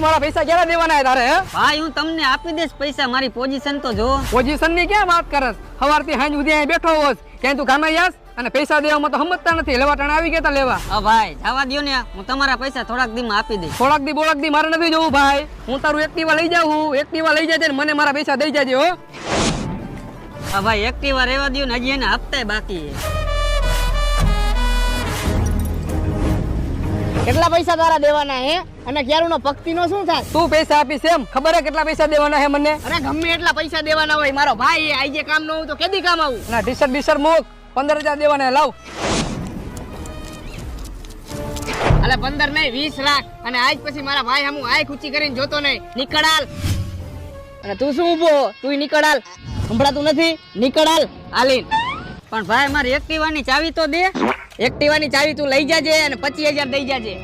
મારા પૈસા ક્યારે દેવાના તારે? હે ભાઈ હું તમને આપી દઈશ પૈસા, મારી પોઝિશન તો જો. પોઝિશન ની ક્યાં વાત કરસ? સવારથી સાંજ સુધી અહીં બેઠો હોસ, ક્યાંય તું કામે જાસ અને પૈસા દેવામાં તો સમજતા નથી. લેવા ટાણે આવી ગયા લેવા. હા ભાઈ જવા દ્યો ને, હું તમારા પૈસા થોડાક દી માં આપી દઈશ. થોડાક દી મારે નથી જવું ભાઈ. હું તારું એક્ટિવા લઈ જાઉં, એક્ટિવા લઈ જાય મને મારા પૈસા દઈ જાજે હો. હા ભાઈ એક્ટિવા રહેવા દ્યો ને, હજી એને હપ્તા બાકી છે. કેટલા પૈસા તારા દેવાના હે? અને ક્યારુનો પક્તિનો શું થાય? તું પૈસા આપીશ એમ ખબર હે કેટલા પૈસા દેવાના હે મને? અરે ગમે એટલા પૈસા દેવાના હોય, મારો ભાઈ આજે કામ ન હોય તો કેદી કામ આવું? ના ટીશર્ટ મૂક, 15,000 દેવાના લાવ. અલે 15 નહીં 20 લાખ. અને આજ પછી મારા ભાઈ હમું આંખ ઊંચી કરીને જોતો નહીં. નીકળાલ. અને તું શું ઊભો? તું નીકળાલ. સંભળાતું નથી? નીકળાલ. હાલીન. પણ ભાઈ મારી એક્ટિવાની ચાવી તો દે. એક્ટિવાની ચાવી તું લઈ જાજે અને 25,000 દઈ જાજે.